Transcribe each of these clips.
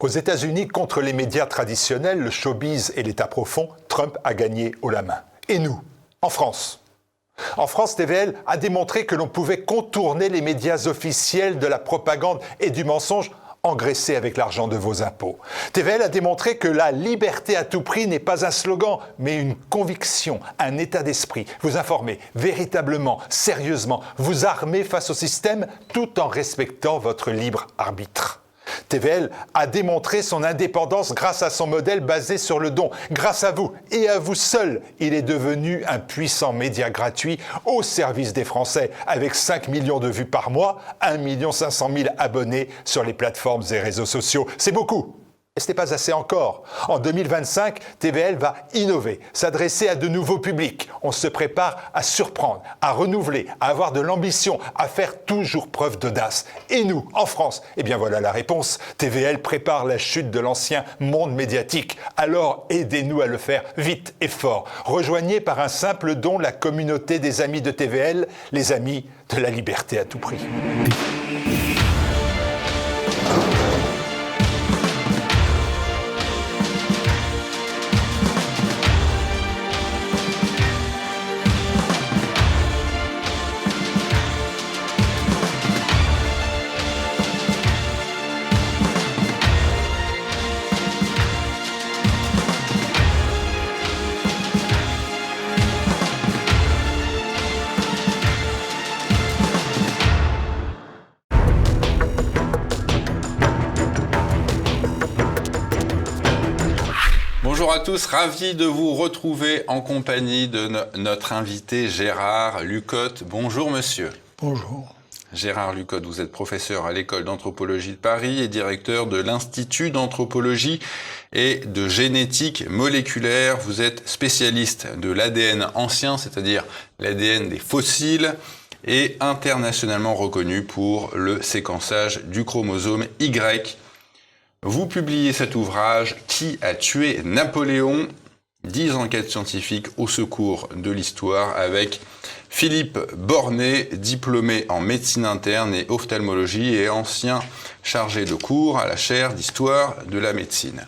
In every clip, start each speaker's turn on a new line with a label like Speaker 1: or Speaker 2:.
Speaker 1: qu'aux États-Unis, contre les médias traditionnels, le showbiz et l'État profond, Trump a gagné haut la main. Et nous, en France ? En France, TVL a démontré que l'on pouvait contourner les médias officiels de la propagande et du mensonge engraissés avec l'argent de vos impôts. TVL a démontré que la liberté à tout prix n'est pas un slogan, mais une conviction, un état d'esprit. Vous informer véritablement, sérieusement, vous armer face au système tout en respectant votre libre arbitre. TVL a démontré son indépendance grâce à son modèle basé sur le don. Grâce à vous et à vous seul, il est devenu un puissant média gratuit au service des Français, avec 5 millions de vues par mois, 1 500 000 abonnés sur les plateformes et réseaux sociaux. C'est beaucoup. Et ce n'est pas assez encore. En 2025, TVL va innover, s'adresser à de nouveaux publics. On se prépare à surprendre, à renouveler, à avoir de l'ambition, à faire toujours preuve d'audace. Et nous, en France, eh bien voilà la réponse. TVL prépare la chute de l'ancien monde médiatique. Alors aidez-nous à le faire vite et fort. Rejoignez par un simple don la communauté des amis de TVL, les amis de la liberté à tout prix.
Speaker 2: Bonjour à tous, ravi de vous retrouver en compagnie de notre invité Gérard Lucotte. Bonjour monsieur.
Speaker 3: Bonjour.
Speaker 2: Gérard Lucotte, vous êtes professeur à l'école d'anthropologie de Paris et directeur de l'Institut d'anthropologie et de génétique moléculaire. Vous êtes spécialiste de l'ADN ancien, c'est-à-dire l'ADN des fossiles, et internationalement reconnu pour le séquençage du chromosome Y. Vous publiez cet ouvrage « Qui a tué Napoléon ?» 10 enquêtes scientifiques au secours de l'histoire avec Philippe Bornet, diplômé en médecine interne et ophtalmologie et ancien chargé de cours à la chaire d'histoire de la médecine.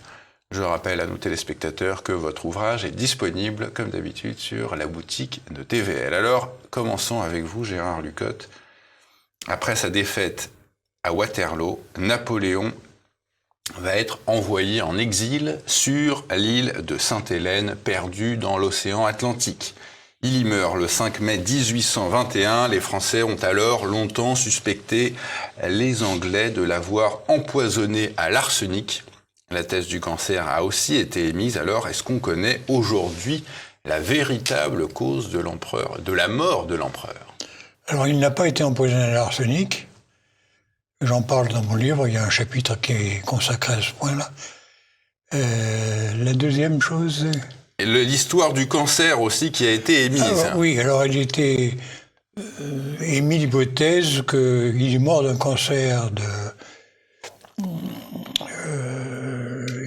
Speaker 2: Je rappelle à nos téléspectateurs que votre ouvrage est disponible, comme d'habitude, sur la boutique de TVL. Alors, commençons avec vous, Gérard Lucotte. Après sa défaite à Waterloo, Napoléon va être envoyé en exil sur l'île de Sainte-Hélène, perdue dans l'océan Atlantique. Il y meurt le 5 mai 1821. Les Français ont alors longtemps suspecté les Anglais de l'avoir empoisonné à l'arsenic. La thèse du cancer a aussi été émise. Alors, est-ce qu'on connaît aujourd'hui la véritable cause de la mort de l'empereur ?
Speaker 3: Alors, il n'a pas été empoisonné à l'arsenic. J'en parle dans mon livre, il y a un chapitre qui est consacré à ce point-là. La deuxième chose...
Speaker 2: L'histoire du cancer aussi qui a été émise.
Speaker 3: Oui, alors il était émis l'hypothèse qu'il est mort d'un cancer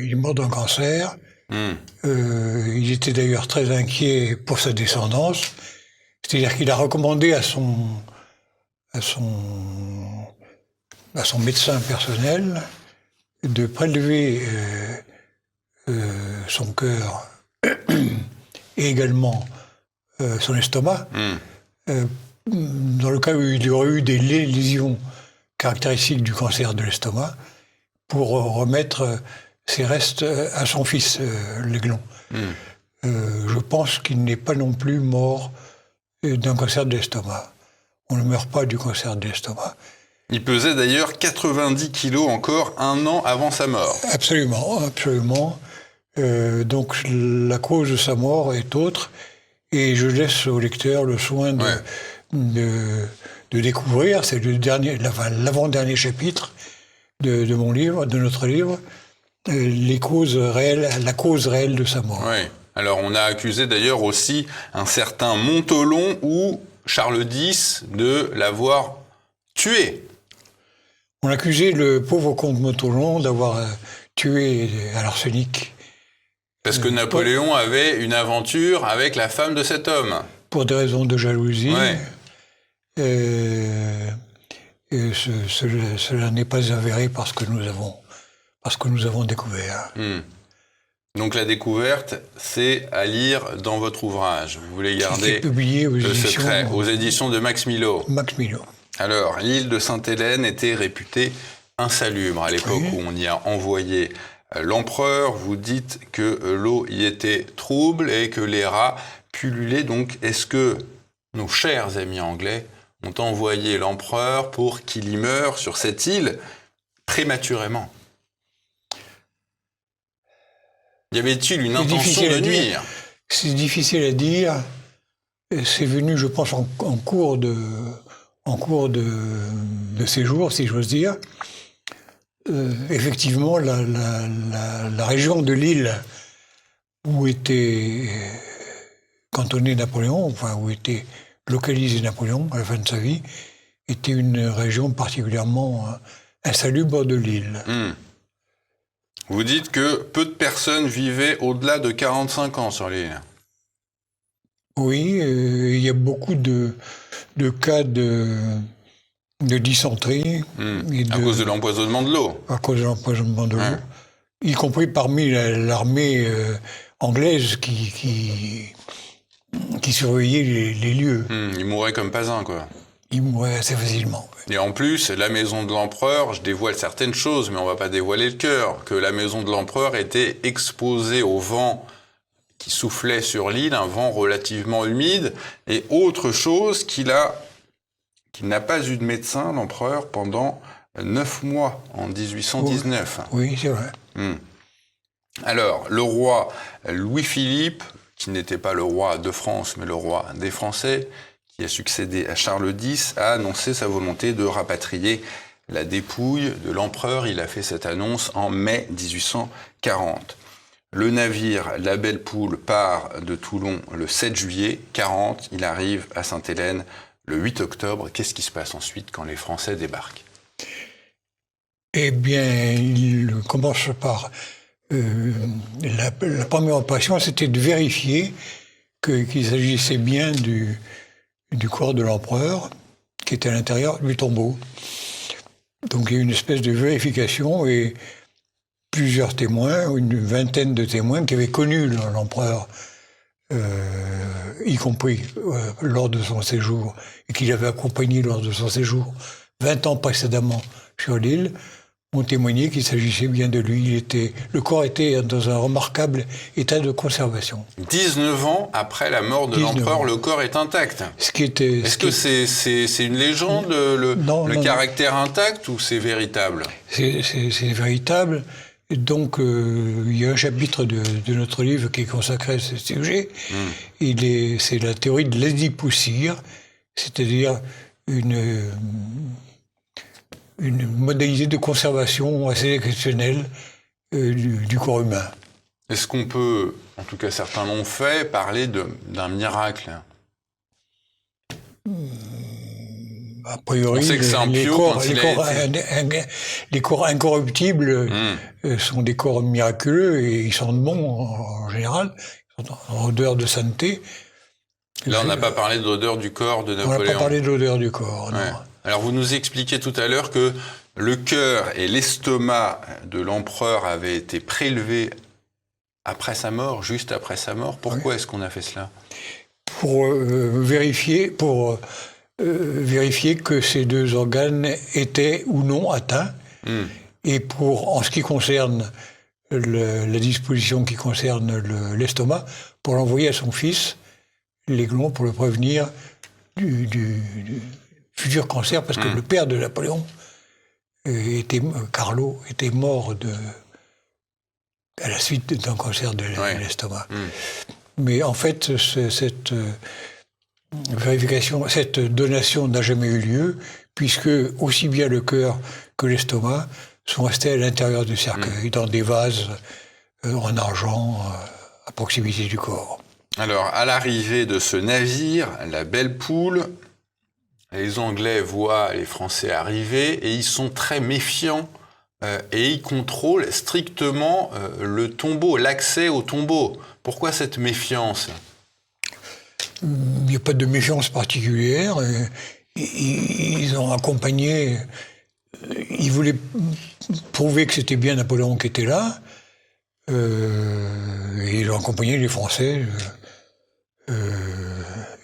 Speaker 3: il est mort d'un cancer. Il était d'ailleurs très inquiet pour sa descendance. C'est-à-dire qu'il a recommandé à son médecin personnel de prélever son cœur et également son estomac, dans le cas où il y aurait eu des lésions caractéristiques du cancer de l'estomac, pour remettre ses restes à son fils, l'Aiglon. Je pense qu'il n'est pas non plus mort d'un cancer de l'estomac. On ne meurt pas du cancer de l'estomac.
Speaker 2: Il pesait d'ailleurs 90 kilos encore un an avant sa mort.
Speaker 3: Absolument, absolument. Donc la cause de sa mort est autre, et je laisse au lecteur le soin de découvrir. C'est l'avant-dernier chapitre de mon livre, de notre livre, la cause réelle de sa mort.
Speaker 2: Oui. Alors on a accusé d'ailleurs aussi un certain Montholon ou Charles X de l'avoir tué.
Speaker 3: On accusait le pauvre comte Montholon d'avoir tué à l'arsenic.
Speaker 2: Parce que Napoléon avait une aventure avec la femme de cet homme.
Speaker 3: Pour des raisons de jalousie.
Speaker 2: Ouais.
Speaker 3: Cela n'est pas avéré parce que à ce que nous avons découvert.
Speaker 2: Donc la découverte, c'est à lire dans votre ouvrage. Vous voulez garder
Speaker 3: publié aux
Speaker 2: le
Speaker 3: éditions,
Speaker 2: secret aux éditions de Max Millot.
Speaker 3: Max Millot.
Speaker 2: Alors, l'île de Sainte-Hélène était réputée insalubre à l'époque où on y a envoyé l'empereur. Vous dites que l'eau y était trouble et que les rats pullulaient. Donc, est-ce que nos chers amis anglais ont envoyé l'empereur pour qu'il y meure sur cette île prématurément? Y avait-il une intention de nuire?
Speaker 3: C'est difficile à dire. C'est venu, je pense, en cours de séjour, si j'ose dire. Effectivement, la région de l'île où était cantonné Napoléon, enfin où était localisé Napoléon à la fin de sa vie, était une région particulièrement insalubre de l'île.
Speaker 2: Vous dites que peu de personnes vivaient au-delà de 45 ans sur l'île.
Speaker 3: Oui, il y a beaucoup de cas de dysenterie.
Speaker 2: À cause de l'empoisonnement de l'eau.
Speaker 3: À cause de l'empoisonnement de l'eau. Y compris parmi l'armée anglaise qui surveillait les lieux.
Speaker 2: Ils mouraient comme pas un, quoi.
Speaker 3: Ils mouraient assez facilement.
Speaker 2: Et en plus, la maison de l'empereur, je dévoile certaines choses, mais on ne va pas dévoiler le cœur, que la maison de l'empereur était exposée au vent qui soufflait sur l'île, un vent relativement humide, et autre chose qu'il n'a pas eu de médecin, l'empereur, pendant 9 mois, en 1819.
Speaker 3: Oui, c'est vrai.
Speaker 2: Alors, le roi Louis-Philippe, qui n'était pas le roi de France, mais le roi des Français, qui a succédé à Charles X, a annoncé sa volonté de rapatrier la dépouille de l'empereur. Il a fait cette annonce en mai 1840. Le navire La Belle Poule part de Toulon le 7 juillet 40. Il arrive à Sainte-Hélène le 8 octobre. Qu'est-ce qui se passe ensuite quand les Français débarquent?
Speaker 3: Eh bien, il commence par... la première opération, c'était de vérifier qu'il s'agissait bien du corps de l'empereur qui était à l'intérieur du tombeau. Donc il y a eu une espèce de vérification et plusieurs témoins, une vingtaine de témoins qui avaient connu l'empereur, y compris lors de son séjour, et qui l'avaient accompagné lors de son séjour 20 ans précédemment sur l'île, ont témoigné qu'il s'agissait bien de lui. Le corps était dans un remarquable état de conservation.
Speaker 2: 19 ans après la mort de l'empereur, le corps est intact. Est-ce que c'est une légende, le caractère intact, ou c'est véritable?
Speaker 3: C'est véritable. Et donc, il y a un chapitre de notre livre qui est consacré à ce sujet. C'est la théorie de l'adipocire, c'est-à-dire une modalité de conservation assez exceptionnelle du corps humain.
Speaker 2: Est-ce qu'on peut, en tout cas certains l'ont fait, parler d'un miracle?
Speaker 3: A priori,
Speaker 2: on sait que c'est un piot
Speaker 3: les corps incorruptibles sont des corps miraculeux et ils sentent bon en général, ils sont en odeur de sainteté.
Speaker 2: Là, on n'a pas parlé de l'odeur du corps de Napoléon.
Speaker 3: On n'a pas parlé de l'odeur du corps, non.
Speaker 2: Alors, vous nous expliquiez tout à l'heure que le cœur et l'estomac de l'empereur avaient été prélevés après sa mort, juste après sa mort. Pourquoi est-ce qu'on a fait cela?
Speaker 3: Pour vérifier que ces deux organes étaient ou non atteints. Et en ce qui concerne la disposition qui concerne l'estomac, pour l'envoyer à son fils, l'Aiglon, pour le prévenir du futur cancer, parce que le père de Napoléon, Carlo, était mort à la suite d'un cancer de l'estomac. Mais en fait, cette vérification, cette donation n'a jamais eu lieu, puisque aussi bien le cœur que l'estomac sont restés à l'intérieur du cercueil, dans des vases en argent à proximité du corps.
Speaker 2: Alors, à l'arrivée de ce navire, la Belle Poule, les Anglais voient les Français arriver et ils sont très méfiants et ils contrôlent strictement le tombeau, l'accès au tombeau. Pourquoi cette méfiance?
Speaker 3: Il n'y a pas de méfiance particulière. Ils ont accompagné il voulait prouver que c'était bien Napoléon qui était là, et ils ont accompagné les Français.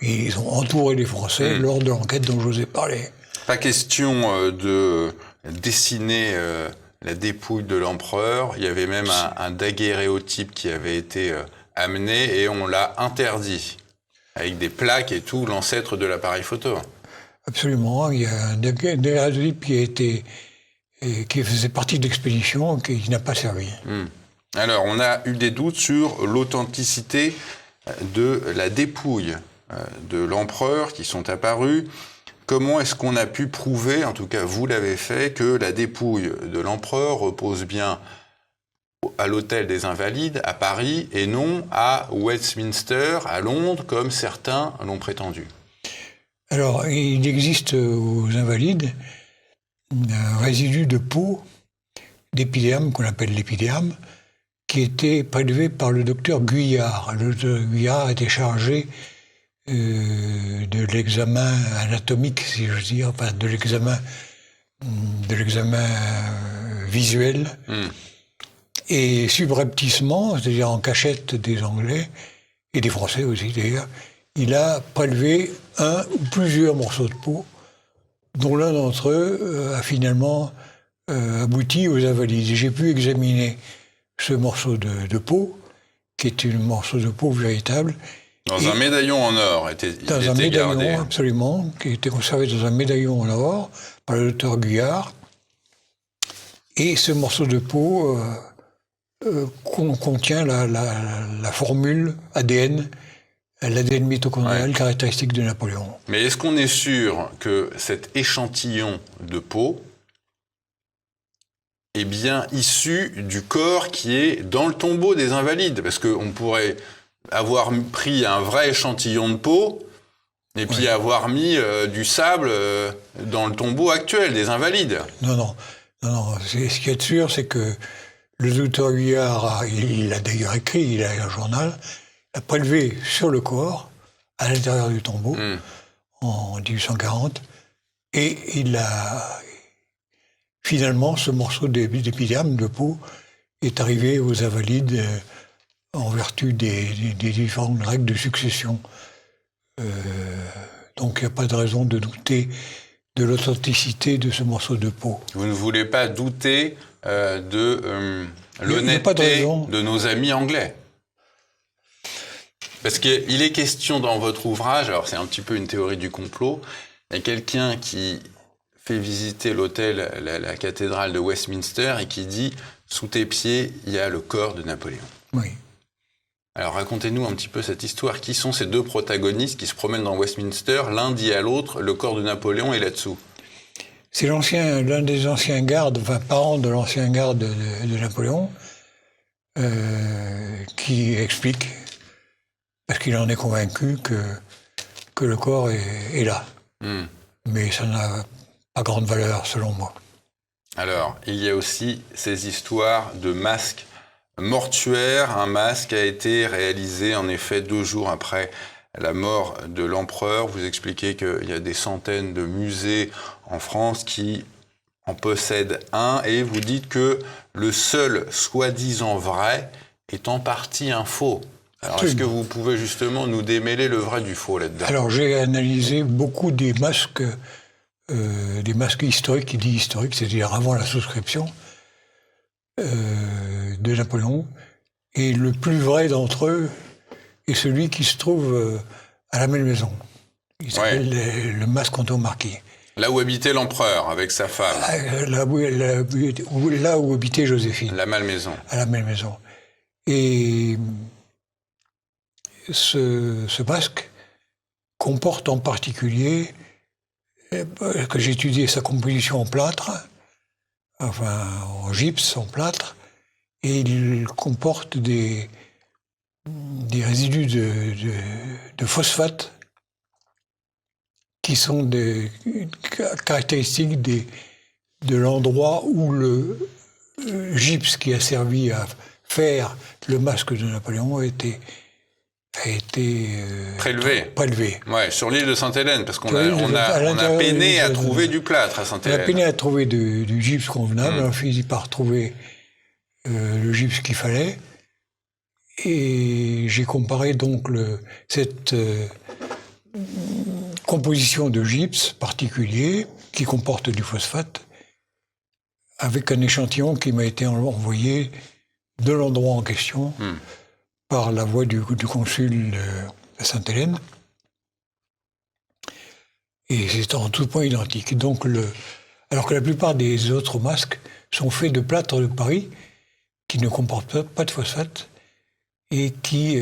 Speaker 3: Ils ont entouré les Français lors de l'enquête dont je vous ai parlé.
Speaker 2: Pas question de dessiner la dépouille de l'empereur. Il y avait même un daguerréotype qui avait été amené et on l'a interdit. Avec des plaques et tout, l'ancêtre de l'appareil photo.
Speaker 3: Absolument. Il y a un daguerréotype qui faisait partie de l'expédition et qui n'a pas servi.
Speaker 2: Alors, on a eu des doutes sur l'authenticité de la dépouille de l'empereur qui sont apparus. Comment est-ce qu'on a pu prouver, en tout cas vous l'avez fait, que la dépouille de l'empereur repose bien à l'hôtel des Invalides à Paris et non à Westminster, à Londres, comme certains l'ont prétendu?
Speaker 3: Alors, il existe aux Invalides un résidu de peau d'épiderme, qu'on appelle l'épiderme, qui était prélevé par le docteur Guyard. Le docteur Guyard était chargé de l'examen anatomique, si je veux dire, enfin de l'examen visuel. Et subrepticement, c'est-à-dire en cachette des Anglais, et des Français aussi d'ailleurs, il a prélevé un ou plusieurs morceaux de peau, dont l'un d'entre eux a finalement abouti aux Invalides. J'ai pu examiner ce morceau de peau, qui est un morceau de peau véritable.
Speaker 2: Dans un médaillon en or, il était gardé.
Speaker 3: Absolument, qui était conservé dans un médaillon en or par le docteur Guyard. Et ce morceau de peau contient la formule ADN, l'ADN mitochondrial caractéristique de Napoléon.
Speaker 2: Mais est-ce qu'on est sûr que cet échantillon de peau est bien issu du corps qui est dans le tombeau des Invalides? Parce qu'on pourrait avoir pris un vrai échantillon de peau et puis avoir mis du sable dans le tombeau actuel des Invalides.
Speaker 3: Non. Ce qui est sûr, c'est que le docteur Guyard, il l'a d'ailleurs écrit, il a un journal, a prélevé sur le corps, à l'intérieur du tombeau, en 1840, et il a... Finalement, ce morceau d'épiderme, de peau, est arrivé aux Invalides en vertu des différentes règles de succession. Donc il n'y a pas de raison de douter de l'authenticité de ce morceau de peau.
Speaker 2: Vous ne voulez pas douter de l'honnêteté de nos amis anglais? Parce qu'il est question dans votre ouvrage, alors c'est un petit peu une théorie du complot, il y a quelqu'un qui fait visiter l'hôtel, la cathédrale de Westminster, et qui dit « Sous tes pieds, il y a le corps de Napoléon ».
Speaker 3: Oui.
Speaker 2: Alors racontez-nous un petit peu cette histoire. Qui sont ces deux protagonistes qui se promènent dans Westminster? L'un dit à l'autre, le corps de Napoléon est là-dessous.
Speaker 3: C'est l'un des anciens gardes, enfin parents de l'ancien garde de Napoléon, qui explique, parce qu'il en est convaincu, que le corps est là. Mais ça n'a pas grande valeur, selon moi.
Speaker 2: Alors, il y a aussi ces histoires de masques mortuaires. Un masque a été réalisé, en effet, 2 jours après la mort de l'empereur. Vous expliquez qu'il y a des centaines de musées en France qui en possèdent un, et vous dites que le seul soi-disant vrai est en partie un faux. Alors, est-ce que vous pouvez justement nous démêler le vrai du faux là-dedans?
Speaker 3: Alors, j'ai analysé beaucoup des masques historiques, il dit historiques, c'est-à-dire avant la souscription de Napoléon, et le plus vrai d'entre eux est celui qui se trouve à la Malmaison. Il s'appelle le masque Anton Marquis.
Speaker 2: Là où habitait l'empereur avec sa femme.
Speaker 3: Là où habitait Joséphine.
Speaker 2: La Malmaison.
Speaker 3: À la Malmaison. Et ce masque comporte en particulier, que j'ai étudié sa composition en plâtre, enfin en gypse, en plâtre, et il comporte des résidus de phosphate qui sont des caractéristiques de l'endroit où le gypse qui a servi à faire le masque de Napoléon a été a été
Speaker 2: prélevé. Ouais, sur l'île de Sainte-Hélène, parce qu'on a peiné à trouver du plâtre à Sainte-Hélène.
Speaker 3: On a peiné à trouver du gypse convenable, on a fini par trouver le gypse qu'il fallait. Et j'ai comparé donc cette composition de gypse particulier, qui comporte du phosphate, avec un échantillon qui m'a été envoyé de l'endroit en question par la voie du consul à Sainte-Hélène. Et c'est en tout point identique. Donc alors que la plupart des autres masques sont faits de plâtre de Paris, qui ne comportent pas de phosphate, et qui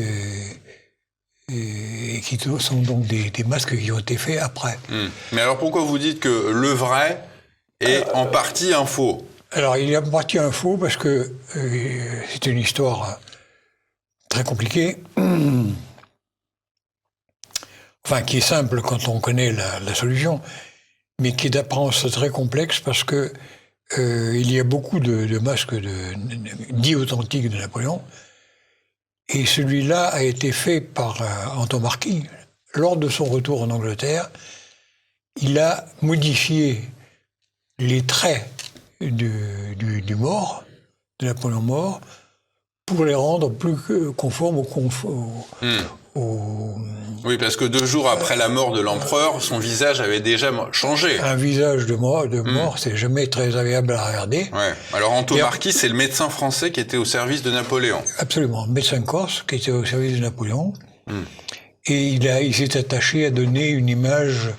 Speaker 3: sont donc des masques qui ont été faits après.
Speaker 2: Mais alors pourquoi vous dites que le vrai est en partie un faux?
Speaker 3: Alors il est en partie un faux parce que c'est une histoire très compliquée, enfin qui est simple quand on connaît la solution, mais qui est d'apparence très complexe parce que il y a beaucoup de masques dits authentiques de Napoléon. Et celui-là a été fait par Anton Marquis. Lors de son retour en Angleterre, il a modifié les traits du mort, de Napoléon mort, pour les rendre plus conformes
Speaker 2: Oui, parce que 2 jours après la mort de l'empereur, son visage avait déjà changé.
Speaker 3: Un visage de mort, c'est jamais très agréable à regarder.
Speaker 2: Ouais. Alors Anton Marquis, c'est le médecin français qui était au service de Napoléon.
Speaker 3: Absolument, médecin corse qui était au service de Napoléon. Et il s'est attaché à donner une image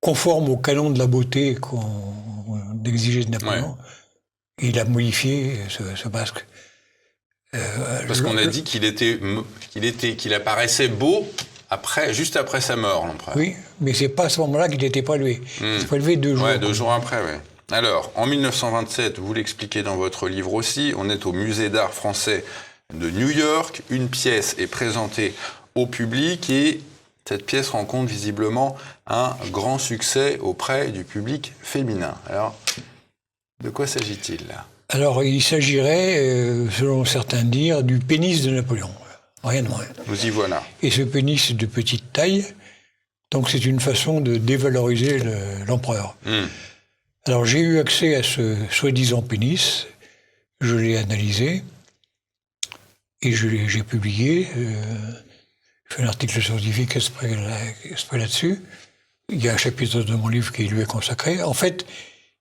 Speaker 3: conforme au canon de la beauté qu'on exigeait de Napoléon. Ouais. Il a modifié ce masque.
Speaker 2: Parce qu'on a dit qu'il apparaissait beau juste après sa mort, l'empereur.
Speaker 3: Oui, mais c'est pas à ce moment-là qu'il était prélevé. Il s'est prélevé 2 jours.
Speaker 2: Ouais, 2 jours après, oui. Alors, en 1927, vous l'expliquez dans votre livre aussi, on est au Musée d'art français de New York. Une pièce est présentée au public et cette pièce rencontre visiblement un grand succès auprès du public féminin. Alors, de quoi s'agit-il là ?
Speaker 3: Alors, il s'agirait, selon certains dires, du pénis de Napoléon. Rien de moins.
Speaker 2: Nous y voilà.
Speaker 3: Et ce pénis de petite taille, donc c'est une façon de dévaloriser l'empereur. Alors, j'ai eu accès à ce soi-disant pénis, je l'ai analysé, et j'ai publié, je fais un article scientifique exprès là-dessus. Il y a un chapitre de mon livre qui lui est consacré. En fait,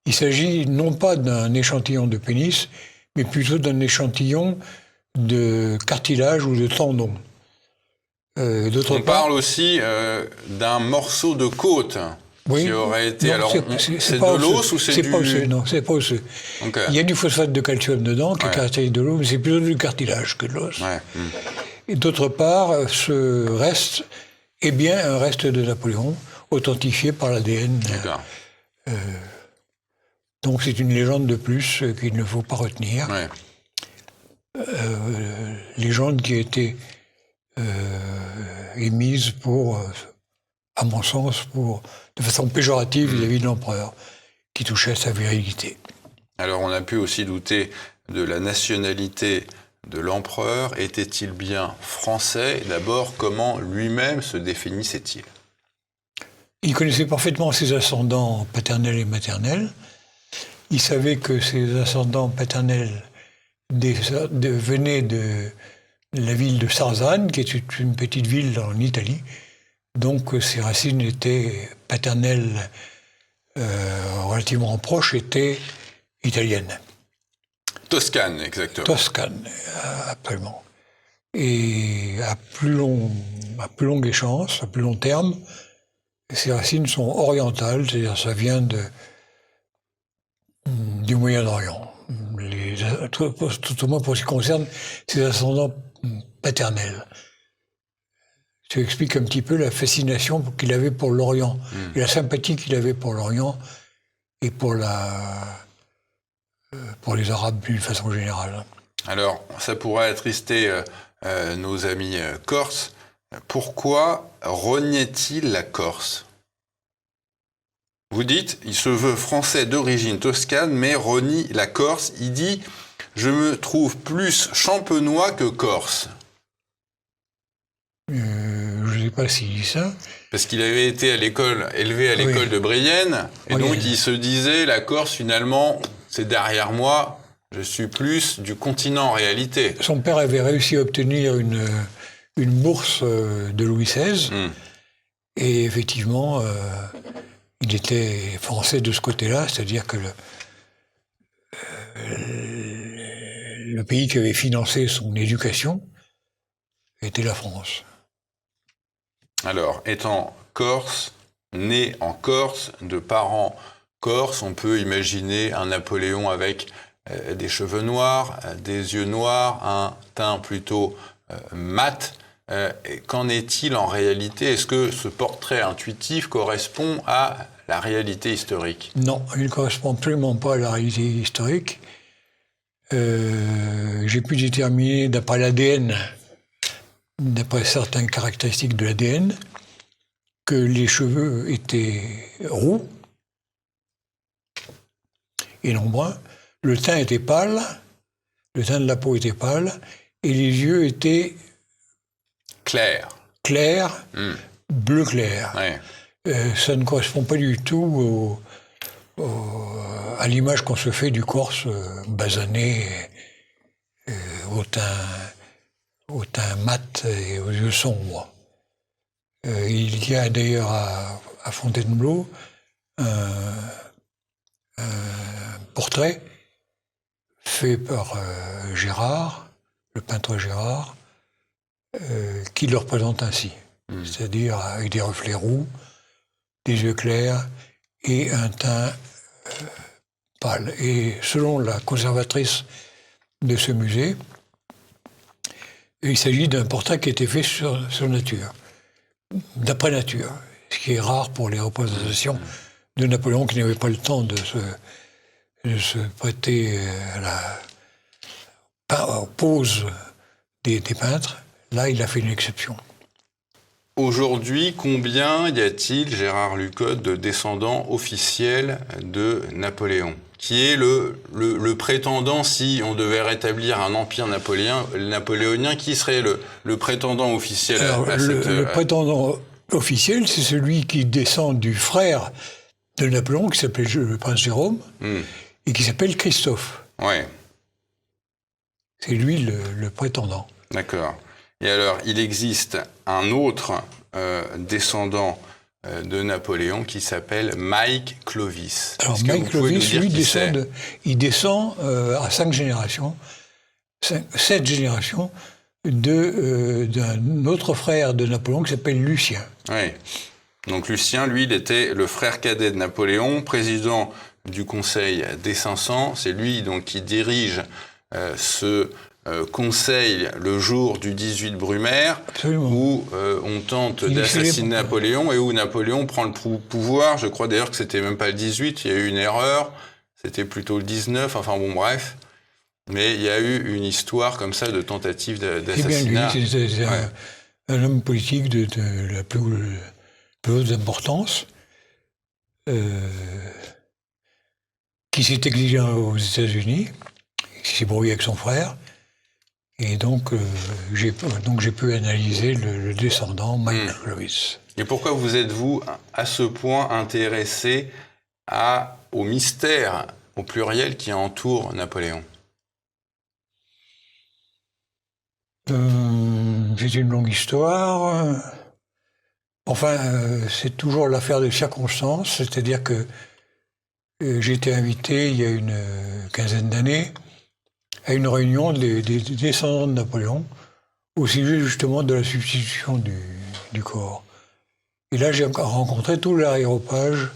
Speaker 3: il s'agit non pas d'un échantillon de pénis, mais plutôt d'un échantillon de cartilage ou de tendon.
Speaker 2: On parle aussi d'un morceau de côte qui aurait été...
Speaker 3: Non,
Speaker 2: alors, c'est de l'os ou c'est du...
Speaker 3: Pas osseux, non, c'est pas osseux. Okay. Il y a du phosphate de calcium dedans qui est caractéristique de l'os, mais c'est plutôt du cartilage que de l'os. Ouais. Et d'autre part, ce reste est bien un reste de Napoléon, authentifié par l'ADN. Donc c'est une légende de plus qu'il ne faut pas retenir. Ouais. Légende qui a été émise pour, à mon sens, de façon péjorative vis-à-vis de l'empereur, qui touchait à sa virilité.
Speaker 2: Alors on a pu aussi douter de la nationalité de l'empereur. Était-il bien français ? D'abord, comment lui-même se définissait-il ?
Speaker 3: Il connaissait parfaitement ses ascendants paternels et maternels. Il savait que ses ascendants paternels venaient de la ville de Sarzane, qui est une petite ville en Italie. Donc ses racines étaient paternelles relativement proches, étaient italiennes.
Speaker 2: Toscane, exactement.
Speaker 3: Toscane, absolument. Et à plus longue échéance, à plus long terme, ces racines sont orientales, c'est-à-dire ça vient du Moyen-Orient. Tout au moins pour ce qui concerne ses ascendants paternels. Ça explique un petit peu la fascination qu'il avait pour l'Orient, et la sympathie qu'il avait pour l'Orient et pour les Arabes d'une façon générale.
Speaker 2: Alors, ça pourrait attrister nos amis corses. Pourquoi reniait-il la Corse ? Vous dites, il se veut français d'origine toscane, mais renie la Corse. Il dit je me trouve plus champenois que corse.
Speaker 3: Je ne sais pas s'il dit ça.
Speaker 2: Parce qu'il avait été élevé à l'école de Brienne, et donc il se disait, la Corse, finalement, c'est derrière moi, je suis plus du continent en réalité.
Speaker 3: Son père avait réussi à obtenir une bourse de Louis XVI, et effectivement, il était français de ce côté-là, c'est-à-dire que le pays qui avait financé son éducation était la France.
Speaker 2: Alors, étant corse, né en Corse, de parents corses, on peut imaginer un Napoléon avec des cheveux noirs, des yeux noirs, un teint plutôt mat. Qu'en est-il en réalité? Est-ce que ce portrait intuitif correspond à la réalité historique?
Speaker 3: Non, il ne correspond absolument pas à la réalité historique. J'ai pu déterminer, d'après l'ADN, d'après certaines caractéristiques de l'ADN, que les cheveux étaient roux et non bruns, le teint était pâle, le teint de la peau était pâle, et les yeux étaient
Speaker 2: clairs,
Speaker 3: bleu clair.
Speaker 2: Ouais.
Speaker 3: Ça ne correspond pas du tout à l'image qu'on se fait du Corse basané, au teint mat et aux yeux sombres. Il y a d'ailleurs à Fontainebleau un portrait fait par Gérard, le peintre Gérard, qui le représente ainsi, c'est-à-dire avec des reflets roux, des yeux clairs et un teint pâle. Et selon la conservatrice de ce musée, il s'agit d'un portrait qui a été fait sur nature, d'après nature, ce qui est rare pour les représentations de Napoléon, qui n'avait pas le temps de se prêter aux poses des peintres. Là, il a fait une exception.
Speaker 2: Aujourd'hui, combien y a-t-il, Gérard Lucotte, de descendants officiels de Napoléon, qui est le prétendant, si on devait rétablir un empire napoléonien, qui serait le prétendant officiel?
Speaker 3: Alors, le prétendant officiel, c'est celui qui descend du frère de Napoléon, qui s'appelle le prince Jérôme, et qui s'appelle Christophe.
Speaker 2: Ouais.
Speaker 3: C'est lui le prétendant.
Speaker 2: D'accord. Et alors, il existe un autre descendant de Napoléon qui s'appelle Mike Clovis.
Speaker 3: Alors, Mike Clovis, lui, descend à 7 générations d'un autre frère de Napoléon qui s'appelle Lucien.
Speaker 2: Oui. Donc Lucien, lui, il était le frère cadet de Napoléon, président du Conseil des 500. C'est lui donc qui dirige ce conseil le jour du 18 Brumaire, où on tente d'assassiner Napoléon et où Napoléon prend le pouvoir. Je crois d'ailleurs que c'était même pas le 18, il y a eu une erreur, c'était plutôt le 19, enfin bon bref. Mais il y a eu une histoire comme ça de tentative d'assassinat.
Speaker 3: Eh bien, lui, c'est un homme politique de la plus haute importance, qui s'est exilé aux États-Unis, qui s'est brouillé avec son frère. Et donc, j'ai pu analyser le descendant, Mike Clovis.
Speaker 2: Et pourquoi vous êtes-vous à ce point intéressé au mystère, au pluriel, qui entoure Napoléon?
Speaker 3: C'est une longue histoire. Enfin, c'est toujours l'affaire de circonstances. C'est-à-dire que j'ai été invité, il y a une quinzaine d'années, à une réunion des descendants de Napoléon, au sujet justement de la substitution du corps. Et là, j'ai rencontré tout l'aréopage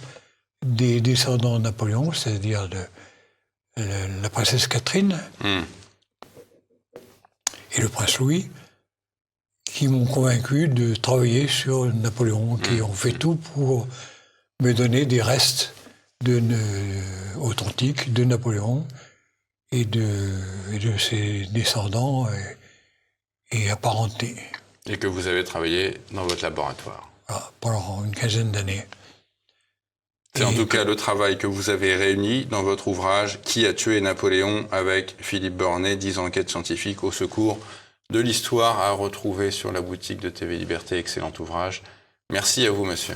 Speaker 3: des descendants de Napoléon, c'est-à-dire la princesse Catherine et le prince Louis, qui m'ont convaincu de travailler sur Napoléon, qui ont fait tout pour me donner des restes authentiques de Napoléon et de ses descendants et apparentés.
Speaker 2: Et que vous avez travaillé dans votre laboratoire.
Speaker 3: Voilà, pendant une quinzaine d'années.
Speaker 2: C'est en tout cas le travail que vous avez réuni dans votre ouvrage « Qui a tué Napoléon ?» avec Philippe Bornet, 10 enquêtes scientifiques au secours de l'histoire à retrouver sur la boutique de TV Liberté. Excellent ouvrage. Merci à vous, monsieur.